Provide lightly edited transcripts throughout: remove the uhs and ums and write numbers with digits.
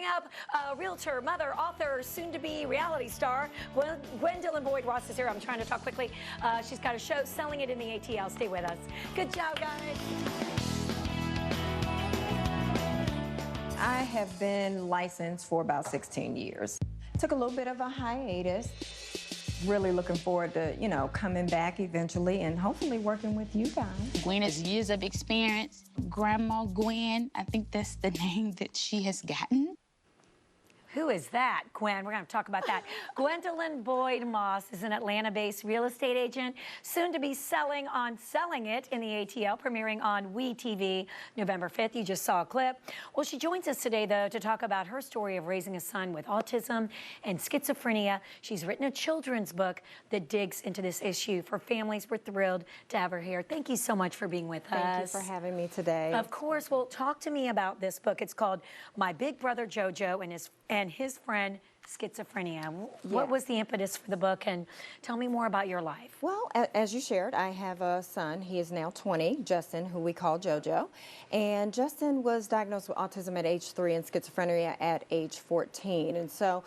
up, realtor, mother, author, soon-to-be reality star, Gwen Boyd Moss is here. I'm trying to talk quickly. She's got a show, Selling It in the ATL. Stay with us. Good job, guys. I have been licensed for about 16 years. Took a little bit of a hiatus. Really looking forward to, coming back eventually and hopefully working with you guys. Gwen has years of experience. Grandma Gwen, I think that's the name that she has gotten. Who is that, Gwen? We're going to talk about that. Gwen Boyd Moss is an Atlanta-based real estate agent, soon to be Selling It in the ATL, premiering on WeTV November 5th. You just saw a clip. Well, she joins us today, though, to talk about her story of raising a son with autism and schizophrenia. She's written a children's book that digs into this issue. For families, we're thrilled to have her here. Thank you so much for being with us. Thank you for having me today. Of course. Well, talk to me about this book. It's called My Big Brother JoJo and his friend schizophrenia. What was the impetus for the book, and tell me more about your life? Well, as you shared, I have a son. He is now 20, Justin, who we call JoJo. And Justin was diagnosed with autism at age 3 and schizophrenia at age 14. And so,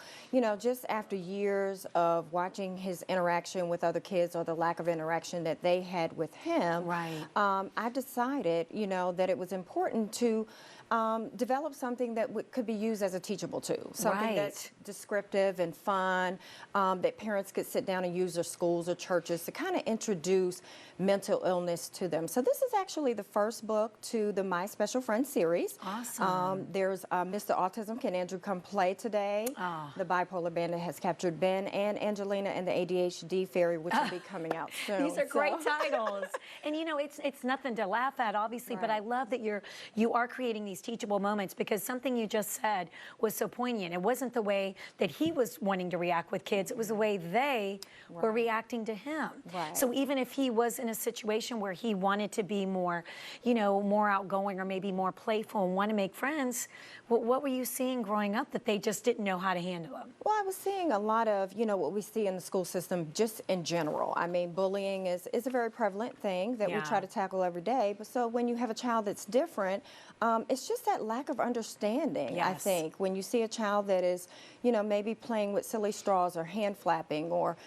just after years of watching his interaction with other kids or the lack of interaction that they had with him, I decided, that it was important to develop something that could be used as a teachable tool, something that's descriptive and fun, that parents could sit down and use their schools or churches to kind of introduce mental illness to them. So this is actually the first book to the My Special Friend series. Awesome. There's Mr. Autism, Can Andrew Come Play Today? The Bipolar Bandit Has Captured Ben, and Angelina and the ADHD Fairy, which will be coming out soon. These are great titles. And it's nothing to laugh at, obviously, but I love that you are creating these teachable moments, because something you just said was so poignant. It wasn't the way that he was wanting to react with kids, it was the way they were reacting to him. So even if he was in a situation where he wanted to be more, more outgoing or maybe more playful and want to make friends, what were you seeing growing up that they just didn't know how to handle him? Well, I was seeing a lot of, what we see in the school system just in general. I mean, bullying is a very prevalent thing that we try to tackle every day. But so when you have a child that's different, it's just that lack of understanding, I think. When you see a child that is, maybe playing with silly straws or hand flapping or,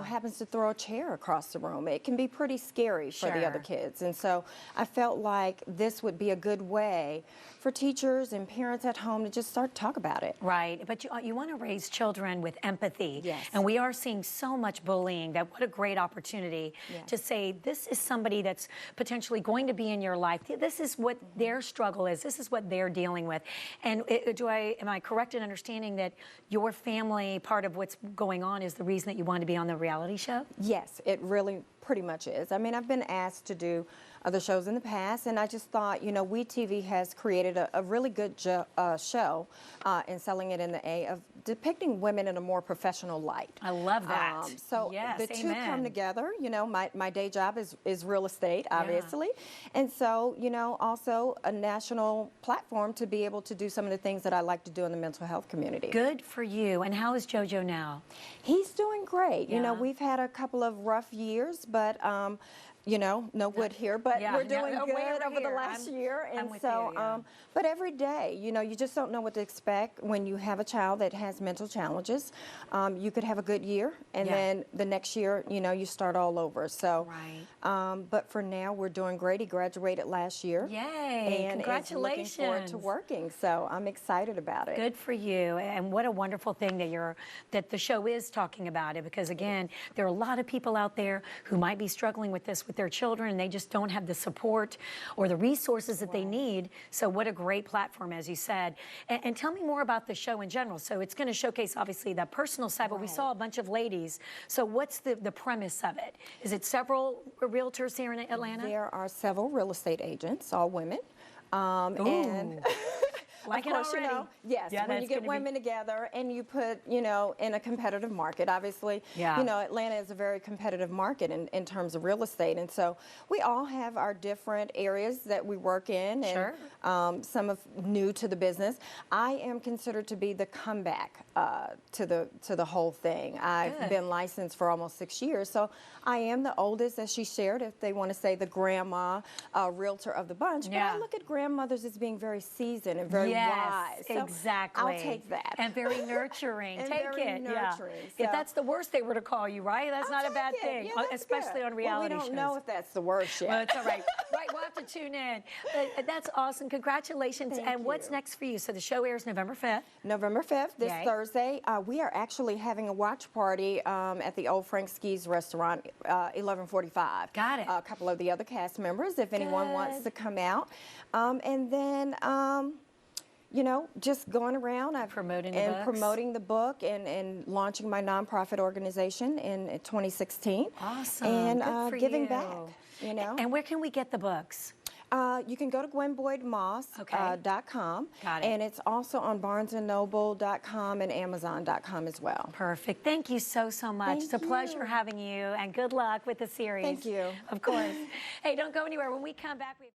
happens to throw a chair across the room, it can be pretty scary for the other kids. And so I felt like this would be a good way for teachers and parents at home to just start to talk about it. Right, but you want to raise children with empathy. And we are seeing so much bullying that what a great opportunity to say, this is somebody that's potentially going to be in your life. This is what their struggle is. This is what they're dealing with. And am I correct in understanding that your family, part of what's going on, is the reason that you wanted to be on the reality show? Yes, it really pretty much is. I mean, I've been asked to do other shows in the past, and I just thought, WeTV has created a really good show in Selling It in the A of depicting women in a more professional light. I love that. So the two come together. My day job is real estate, obviously, and so also a national platform to be able to do some of the things that I like to do in the mental health community. Good for you. And how is JoJo now? He's doing great. We've had a couple of rough years, but no wood here, but we're doing good over the last year. And so, but every day, you just don't know what to expect when you have a child that has mental challenges. You could have a good year, and then the next year, you start all over. So, but for now, we're doing great. He graduated last year. Yay! And congratulations! Is looking forward to working. So I'm excited about it. Good for you, and what a wonderful thing that the show is talking about it. Because again, there are a lot of people out there who might be struggling with this with their children, and they just don't have the support or the resources that they need. So what a great platform, as you said. And tell me more about the show in general. So it's going to showcase, obviously, the personal side, but we saw a bunch of ladies. So what's the premise of it? Is it several realtors here in Atlanta? There are several real estate agents, all women. And like of course, yes, when you get women together and you put, in a competitive market, obviously, Atlanta is a very competitive market in terms of real estate. And so we all have our different areas that we work in, and some of new to the business. I am considered to be the comeback to the whole thing. I've been licensed for almost 6 years, so I am the oldest, as she shared, if they want to say the grandma realtor of the bunch. But I look at grandmothers as being very seasoned and very wise. So exactly. I'll take that. And very nurturing. And Take very it. nurturing, Yeah. If so- that's the worst they were to call you, right? That's not a bad Take it. thing, Yeah, that's especially good. on reality well, we shows. don't know if that's the worst yet. Well, it's all right. Right, we'll have to tune in. But that's awesome. Congratulations. Thank and what's you. next for you? So the show airs November 5th. November 5th, this Yay. Thursday, we are actually having a watch party at the Old Frank Ski's restaurant, 11:45. Got it. A couple of the other cast members, if anyone wants Good. to come out. And then, you know, just going around Promoting the and books. promoting the book and launching my nonprofit organization in 2016. Awesome. And Good for giving you. back, you know. And where can we get the books? You can go to GwenBoydMoss.com. Okay. Got it. And it's also on BarnesandNoble.com and Amazon.com as well. Perfect. Thank you so much. It's a Thank pleasure you. having you, and good luck with the series. Thank you. Of course. Hey, don't go anywhere. When we come back, we